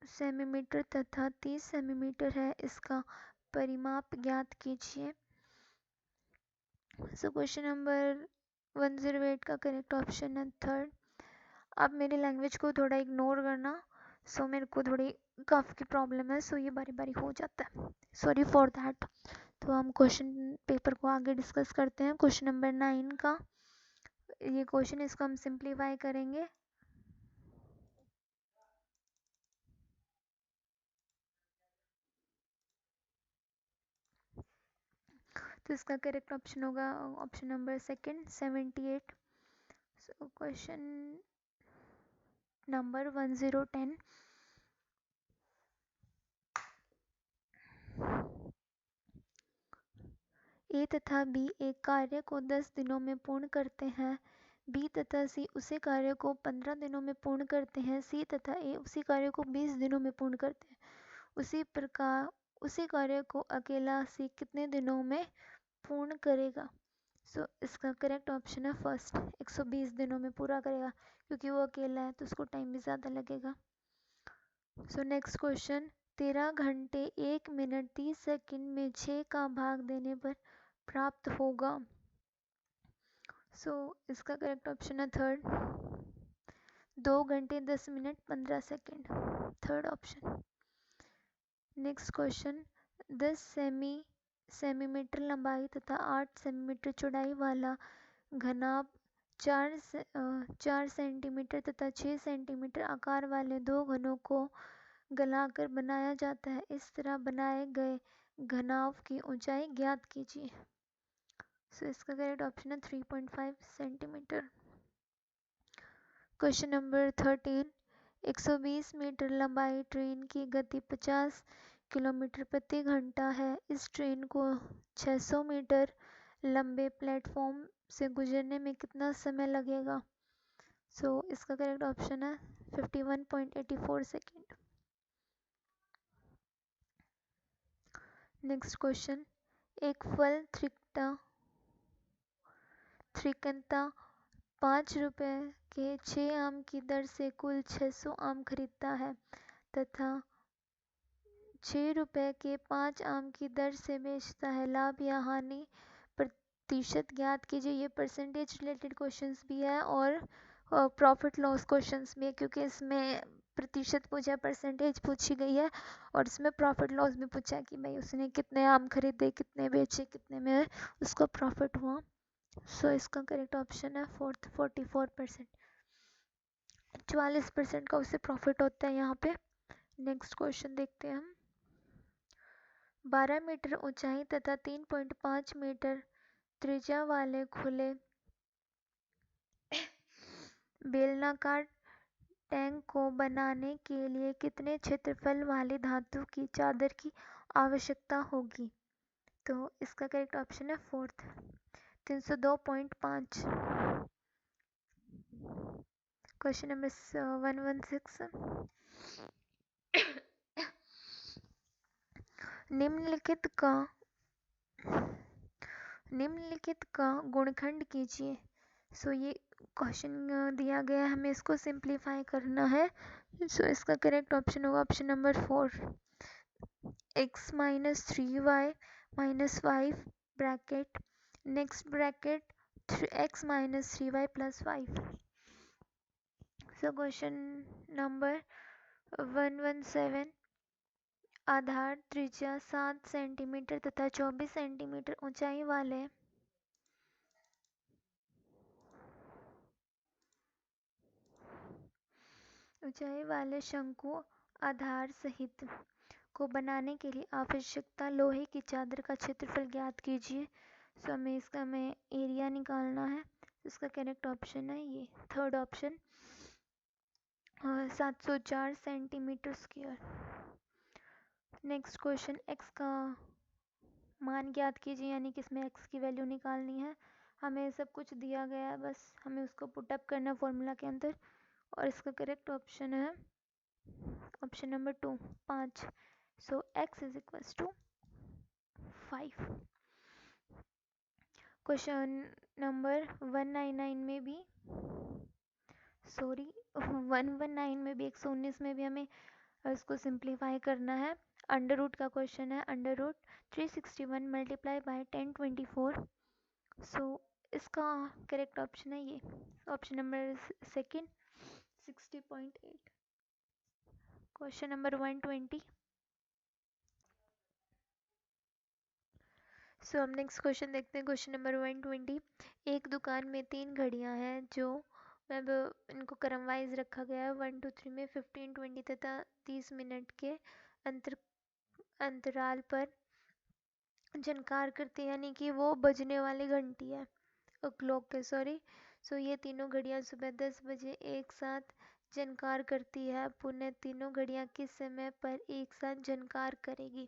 सेंटीमीटर तथा 30 सेंटीमीटर है, इसका परिमाप ज्ञात कीजिए। सो क्वेश्चन नंबर 108 का करेक्ट ऑप्शन है थर्ड। आप मेरी लैंग्वेज को थोड़ा इग्नोर करना, सो मेरे को थोड़ी कफ की प्रॉब्लम है, सो ये बारी बारी हो जाता है, सॉरी फॉर दैट। तो हम क्वेश्चन पेपर को आगे डिस्कस करते हैं। क्वेश्चन नंबर 9 का ये क्वेश्चन, इसको हम सिंप्लीफाई करेंगे। तो इसका करेक्ट ऑप्शन होगा ऑप्शन नंबर सेकंड, 78। सो क्वेश्चन नंबर 1010, ए तथा बी एक कार्य को 10 दिनों में पूर्ण करते हैं, बी तथा सी उसी कार्य को 15 दिनों में पूर्ण करते हैं, सी तथा ए उसी कार्य को 20 दिनों में पूर्ण करते हैं। उसी प्रकार उसी कार्य को अकेला सी कितने दिनों में पूर्ण करेगा? सो इसका करेक्ट ऑप्शन है फर्स्ट, 120 दिनों में पूरा करेगा, क्योंकि वो अकेला है तो उसको टाइम भी ज़्यादा लगेगा। सो नेक्स्ट क्वेश्चन, 13 घंटे 1 मिनट 30 सेकंड में 6 का भाग देने पर प्राप्त होगा। सो इसका करेक्ट ऑप्शन है थर्ड, 2 घंटे 10 minute 15 second, third option. Next question, 10 सेमीमीटर लंबाई तथा 8 सेमीमीटर चौड़ाई वाला घनाभ 4 सेंटीमीटर तथा 6 सेंटीमीटर आकार वाले दो घनों को गलाकर बनाया जाता है। इस तरह बनाए गए घनाभ की ऊंचाई ज्ञात कीजिए। सो इसका करेक्ट ऑप्शन है 3.5 सेंटीमीटर। क्वेश्चन नंबर 13, 120 मीटर लंबाई ट्रेन की गति 50 किलोमीटर प्रति घंटा है। इस ट्रेन को 600 मीटर लंबे प्लेटफॉर्म से गुजरने में कितना समय लगेगा? सो इसका करेक्ट ऑप्शन है 51.84 सेकेंड। नेक्स्ट क्वेश्चन, एक फल थ्रिकंता 5 रुपए के 6 आम की दर से कुल 600 आम खरीदता है तथा 6 रुपए के 5 आम की दर से बेचता है। लाभ या हानि प्रतिशत ज्ञात कीजिए। ये परसेंटेज रिलेटेड क्वेश्चंस भी है और प्रॉफिट लॉस क्वेश्चंस भी है, क्योंकि इसमें प्रतिशत पूछा, परसेंटेज पूछी गई है और इसमें प्रॉफिट लॉस भी पूछा है कि भाई उसने कितने आम खरीदे, कितने बेचे, कितने में उसका प्रॉफिट हुआ। सो इसका करेक्ट ऑप्शन है फोर्थ, 44%, 44% का उससे प्रॉफिट होता है यहाँ पे। नेक्स्ट क्वेश्चन देखते हैं हम, 12 मीटर ऊंचाई तथा 3.5 मीटर त्रिज्या वाले खुले बेलनाकार टैंक को बनाने के लिए कितने क्षेत्रफल वाली धातु की चादर की आवश्यकता होगी? तो इसका करेक्ट ऑप्शन है फोर्थ, 302.5। क्वेश्चन नंबर 116, निम्नलिखित का गुणनखंड कीजिए। सो ये क्वेश्चन दिया गया है, हमें इसको सिंप्लीफाई करना है। सो इसका करेक्ट ऑप्शन होगा option number 4, x minus 3y minus 5 bracket next bracket x minus 3y plus 5। सो क्वेश्चन नंबर 117, आधार त्रिज्या 7 सेंटीमीटर तथा 24 सेंटीमीटर ऊंचाई वाले शंकु आधार सहित को बनाने के लिए आवश्यकता लोहे की चादर का क्षेत्रफल ज्ञात कीजिए। सो हमें एरिया निकालना है। इसका करेक्ट ऑप्शन है ये third option, 704 centimetre square. Next question, x का मान ज्ञात कीजिए, यानी कि इसमें x की वैल्यू निकालनी है। हमें सब कुछ दिया गया है, बस हमें उसको पुटअप करना फॉर्मूला के अंदर, और इसका करेक्ट ऑप्शन है option number 2, 5। So x is equals to 5। Question number 199 में भी, सॉरी 119 में भी, 119 में भी हमें इसको सिंप्लीफाई करना है। अंडर रूट का क्वेश्चन है, अंडर रूट 361 मल्टीप्लाई बाय 1024। सो इसका करेक्ट ऑप्शन है ये, option number second, 60.8। Question number 120। सो हम नेक्स्ट क्वेश्चन देखते हैं, क्वेश्चन नंबर 120। एक दुकान में 3 घड़ियां हैं जो अब इनको क्रम वाइज रखा गया है, 1 2 3 में 15 20 तथा 30 मिनट के अंतराल पर झनकार करती है, यानी कि वो बजने वाली घंटी है, क्लॉक है, सॉरी। सो ये तीनों घड़ियां सुबह 10 बजे एक साथ झनकार करती है, पुनः तीनों घड़ियां किस समय पर एक साथ झनकार करेगी?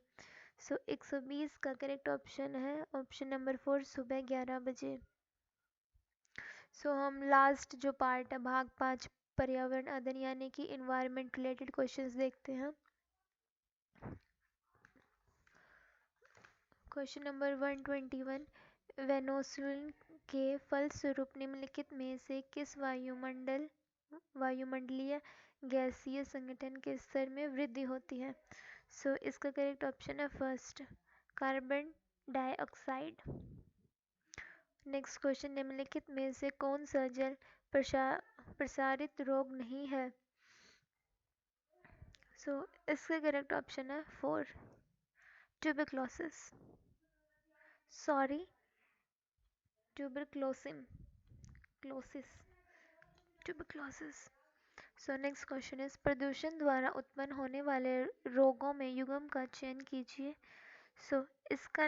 सो 120 का करेक्ट ऑप्शन है ऑप्शन नंबर 4, सुबह 11 बजे। सो हम लास्ट जो पार्ट है, भाग 5, पर्यावरण अध्ययन यानी कि इन्वायरमेंट रिलेटेड क्वेश्चंस देखते हैं। क्वेश्चन नंबर 121, वेनेजुएला के फलस्वरूप निम्नलिखित में से किस वायुमंडलीय गैसीय संगठन के स्तर में वृद्धि होती है? सो इसका करेक्ट ऑप्शन है first, carbon dioxide. Next question, निम्नलिखित में से कौन सा जल प्रसारित रोग नहीं है? सो इसका करेक्ट ऑप्शन है 4, ट्यूबरक्लोसिस, सॉरी ट्यूबरक्लोसिन, क्लोसिस, tuberculosis. So next question is, प्रदूषण द्वारा उत्पन्न होने वाले रोगों में युग्म का चयन कीजिए। सो इसका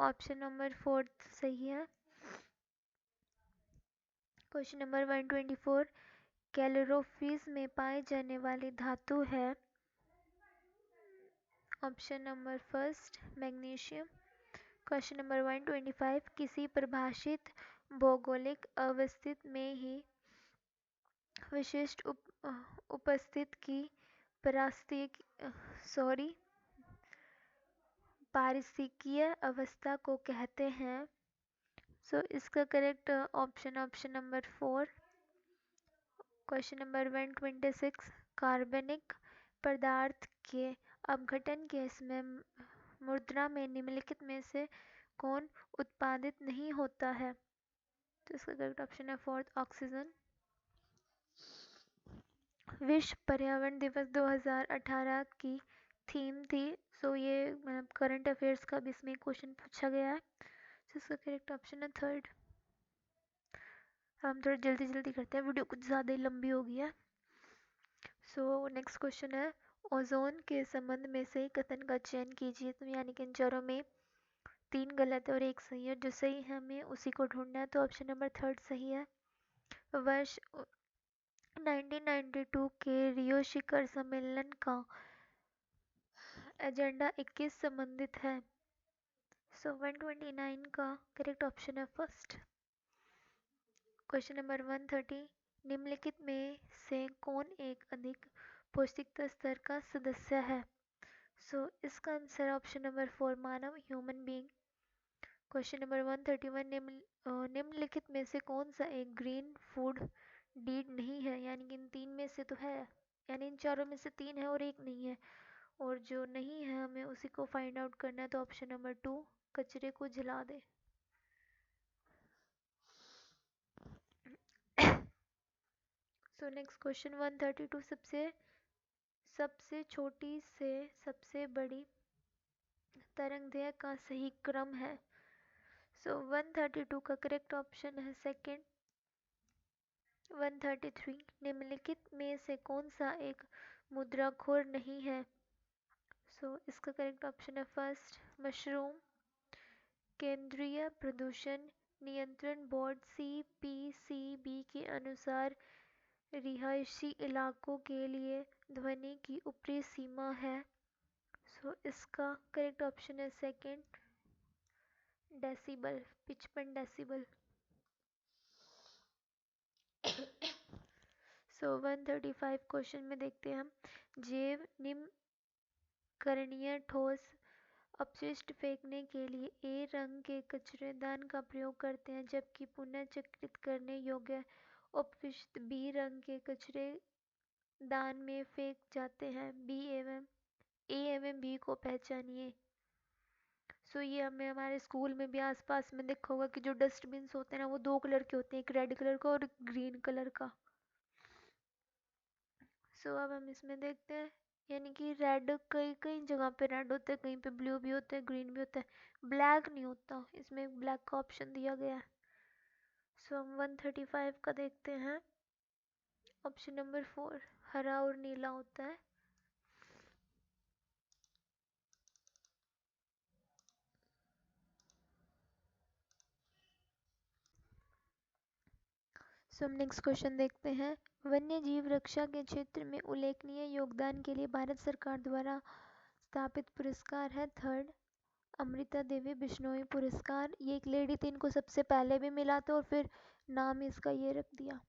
ऑप्शन नंबर 4 सही है। क्वेश्चन नंबर 124, कैलोरीफिस में पाई जाने वाली धातु है, option number first, magnesium. Question number 125, किसी परिभाषित भौगोलिक अवस्थिति में ही विशिष्ट उपस्थिति की पारिस्थितिकीय अवस्था को कहते हैं। सो इसका correct option option number 4। Question number 126, कार्बनिक पदार्थ के अपघटन के समय मुद्रा में निम्नलिखित में से कौन उत्पादित नहीं होता है? तो इसका करेक्ट ऑप्शन है फोर्थ, ऑक्सीजन। विश्व पर्यावरण दिवस 2018 की थीम थी, सो ये करंट अफेयर्स का भी इसमें क्वेश्चन पूछा गया है, तो इसका करेक्ट ऑप्शन है थर्ड। हम थोड़ा जल्दी जल्दी करते हैं, वीडियो कुछ ज़्यादा ही लंबी हो गई है। सो नेक्स्ट क्वेश्चन है, ओजोन के संबंध में सही कथन का चयन कीजिए। तो यानी कि इन चारों में 3 गलत है और 1 सही है, जो सही है हमें उसी को ढूंढना है, तो ऑप्शन नंबर थर्ड सही है। वर्ष 1992 के रियो शिखर सम्मेलन का एजेंडा 21 संबंधित है। सो 129 का करेक्ट ऑप्शन है फर्स्ट। क्वेश्चन नंबर 130, निम्नलिखित में से कौन एक अधिक पौष्टिकता स्तर का सदस्य है? सो इसका आंसर ऑप्शन नंबर 4, मानव, ह्यूमन बीइंग। क्वेश्चन नंबर 131, निम्नलिखित में से कौन सा एक ग्रीन फूड डीड नहीं है? यानी कि इन 3 में से तो है, यानी इन चारों में से 3 है और 1 नहीं है, और जो नहीं है हमें उसी को फाइंड आउट करना है, तो ऑप्शन नंबर 2, कचरे को जला दे। सो नेक्स्ट क्वेश्चन 132, सबसे छोटी से सबसे बड़ी तरंगदैर्घ्य का सही क्रम है। सो 132 का करेक्ट ऑप्शन है सेकंड। 133, निम्नलिखित में से कौन सा एक मुद्राखोर नहीं है? सो इसका करेक्ट ऑप्शन है फर्स्ट, मशरूम। केंद्रीय प्रदूषण नियंत्रण बोर्ड CPCB के अनुसार रिहायशी इलाकों के लिए ध्वनि की ऊपरी सीमा है। सो इसका करेक्ट ऑप्शन है सेकंड, डेसिबल, 55 डेसिबल। सो 135 क्वेश्चन में देखते हैं हम, जैव निम्न करणीय ठोस अपशिष्ट फेंकने के लिए ए रंग के कचरेदान का प्रयोग करते हैं, जबकि पुनः चक्रित करने योग्य अपशिष्ट बी रंग के कचरेदान में फेंक जाते हैं। बी एवं ए एवं बी को पहचानिए। सो ये हमें हमारे स्कूल में भी आसपास में देखा होगा कि जो डस्टबिन्स होते हैं ना, वो दो कलर के होते हैं, एक रेड कलर का और एक ग्रीन कलर का। सो अब हम इसमें देखते हैं, यानी कि रेड कई कई जगह पे रेड होता है, कहीं पे ब्लू भी होता है, ग्रीन भी होता है, ब्लैक नहीं होता। इसमें ब्लैक का ऑप्शन दिया गया है। सो हम 135 का देखते हैं, ऑप्शन नंबर 4 हरा और नीला होता है। सो हम नेक्स्ट क्वेश्चन देखते हैं, वन्य जीव रक्षा के क्षेत्र में उल्लेखनीय योगदान के लिए भारत सरकार द्वारा स्थापित पुरस्कार है। थर्ड, अमृता देवी बिश्नोई पुरस्कार। ये एक लेडी थी, इनको सबसे पहले भी मिला था और फिर नाम इसका ये रख दिया।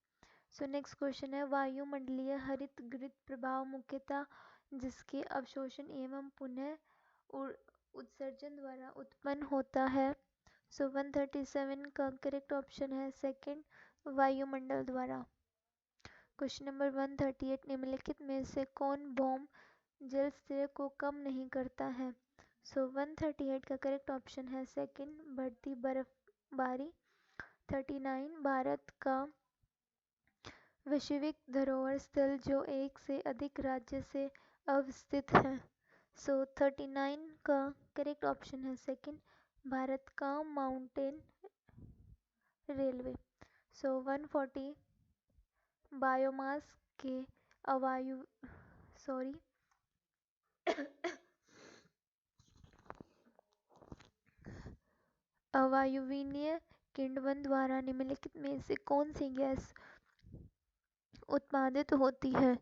सो नेक्स्ट क्वेश्चन है, वायुमंडलीय हरित गृह प्रभाव मुख्यतः जिसके अवशोषण एवं पुनः उत्सर्जन द्वारा उत्पन्न होता है। सो 137 का करेक्ट ऑप्शन है सेकंड, वायुमंडल द्वारा। क्वेश्चन नंबर 138, निम्नलिखित में से कौन भौम जल स्तर को कम नहीं करता है। सो 138 का करेक्ट ऑप्शन है सेकंड, बढ़ती बर्फबारी। 39, भारत का वैश्विक धरोहर स्थल जो एक से अधिक राज्य से अवस्थित है। सो 39 का करेक्ट ऑप्शन है सेकंड, भारत का माउंटेन रेलवे। सो 140, बायोमास के अवायु सॉरी अवायुवीय किण्वन द्वारा निम्नलिखित में से कौन सी गैस उत्पादित होती है।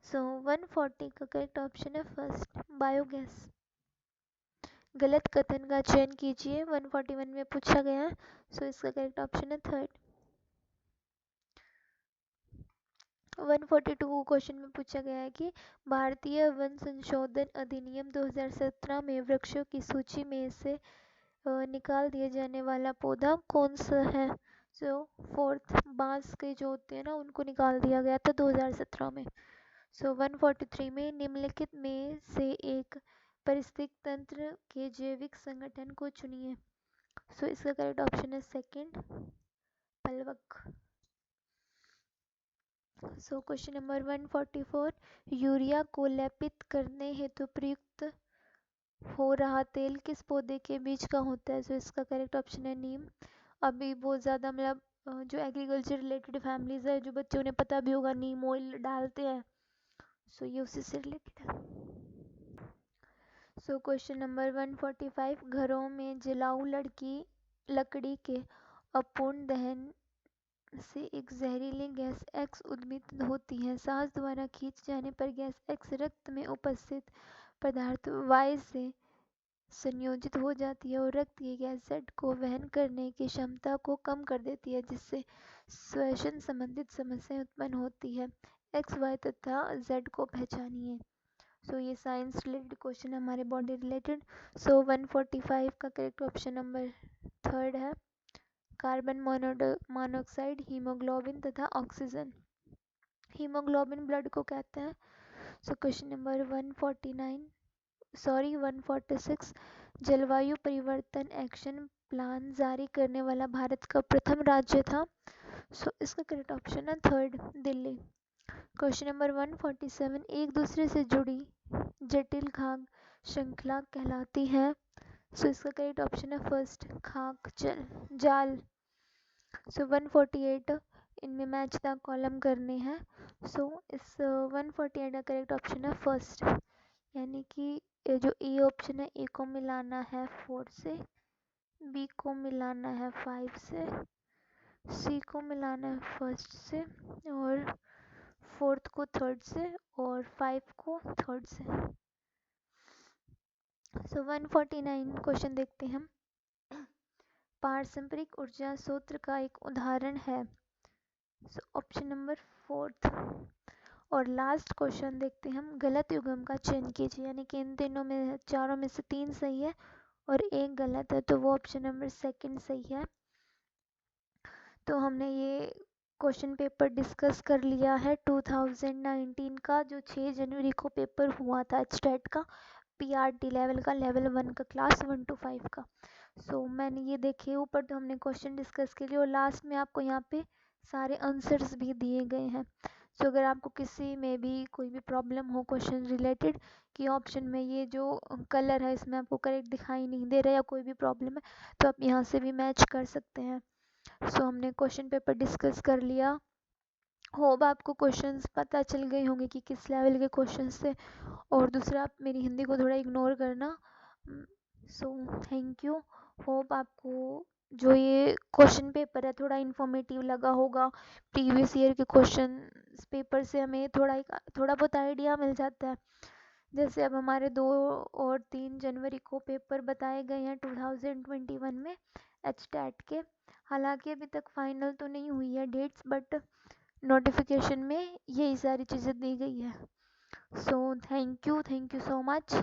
सो 140 का करेक्ट ऑप्शन है फर्स्ट, बायोगैस। गलत कथन का चयन कीजिए, 141 में पूछा गया है। सो इसका करेक्ट ऑप्शन है थर्ड। 142 क्वेश्चन में पूछा गया है कि भारतीय वन संशोधन अधिनियम 2017 में वृक्षों की सूची में से निकाल दिया जाने वाला पौधा कौन सा है। सो फोर्थ, बांस के जो होते हैं ना, उनको निकाल दिया गया था 2017 में। सो 143 में निम्नलिखित में से एक पारिस्थितिक तंत्र के जैविक संगठन को चुनिए। सो इसका करेक्ट ऑप्शन है सेकंड, पलवक। सो क्वेश्चन नंबर 144, यूरिया को लेपित करने हेतु प्रयुक्त हो रहा तेल किस पौधे के बीज का होता है। सो इसका करेक्ट ऑप्शन है नीम। अभी बहुत ज़्यादा मतलब जो एग्रीकल्चर रिलेटेड फैमिलीज है, जो बच्चे उन्हें पता भी होगा, नीम ऑयल डालते हैं। सो ये उसी से रिलेटेड है। सो क्वेश्चन नंबर 145, घरों में जलाऊ लकड़ी के अपूर्ण दहन से एक जहरीली गैस एक्स उद्मित होती है। सांस द्वारा खींच जाने पर गैस एक्स रक्त में उपस्थित पदार्थ वाई से संयोजित हो जाती है और रक्त की गैस जेड को वहन करने की क्षमता को कम कर देती है, जिससे श्वसन संबंधित समस्याएं उत्पन्न होती है। एक्स वाई तथा जेड को पहचानिए। सो ये साइंस रिलेटेड क्वेश्चन है, हमारे बॉडी रिलेटेड। सो 145 का करेक्ट ऑप्शन नंबर थर्ड है, कार्बन मोनोऑक्साइड, हीमोग्लोबिन तथा ऑक्सीजन। हीमोग्लोबिन ब्लड को कहते हैं। सो क्वेश्चन नंबर 146, जलवायु परिवर्तन एक्शन प्लान जारी करने वाला भारत का प्रथम राज्य था। सो इसका करेक्ट ऑप्शन है थर्ड, दिल्ली। क्वेश्चन नंबर 147, एक दूसरे से जुड़ी जटिल खाद्य श्रृंखला कहलाती है। सो इसका करेक्ट ऑप्शन है फर्स्ट, खाक जाल। सो 148, इनमें मैच द कॉलम करने हैं। सो इस 148 का करेक्ट ऑप्शन है फर्स्ट, यानी कि जो ए ऑप्शन है, ए को मिलाना है 4 से, बी को मिलाना है 5 से, सी को मिलाना है फर्स्ट से, और फोर्थ को थर्ड से, और 5 को थर्ड से। सो 149 क्वेश्चन देखते हैं हम। पारस्परिक ऊर्जा सूत्र का एक उदाहरण है। So option number fourth. और लास्ट क्वेश्चन देखते हैं हम। गलत युग्म का चयन कीजिए, यानी कि इन तीनों में चारों में से 3 सही है और एक गलत है, तो वो ऑप्शन नंबर सेकंड सही है। तो हमने ये क्वेश्चन पेपर डिस्कस कर लिया है 2019 का, जो 6 जनवरी को पेपर हुआ था स्टेट का, पीआरटी लेवल का, लेवल 1 का, क्लास 1 to 5 का। सो मैंने ये देखे ऊपर तो हमने क्वेश्चन डिस्कस के लिए, और लास्ट में आपको यहाँ पे सारे आंसर्स भी दिए गए हैं। सो अगर आपको किसी में भी कोई भी प्रॉब्लम हो क्वेश्चन रिलेटेड कि ऑप्शन में ये जो कलर है इसमें आपको करेक्ट दिखाई नहीं दे रहा या कोई भी प्रॉब्लम है, तो आप यहाँ से भी मैच कर सकते हैं। सो हमने क्वेश्चन पेपर डिस्कस कर लिया। होप आपको क्वेश्चंस पता चल गए होंगे कि किस लेवल के क्वेश्चंस थे। और दूसरा, आप मेरी हिंदी को थोड़ा इग्नोर करना। So thank you. होप आपको जो ये क्वेश्चन पेपर है थोड़ा इन्फॉर्मेटिव लगा होगा। प्रीवियस ईयर के क्वेश्चन पेपर से हमें थोड़ा बहुत आइडिया मिल जाता है। जैसे अब हमारे 2 और 3 जनवरी को पेपर बताए गए हैं 2021 में एचटेट के। हालांकि अभी तक फाइनल तो नहीं हुई है डेट्स, बट नोटिफिकेशन में यही सारी चीज़ें दी गई है। So thank you so much.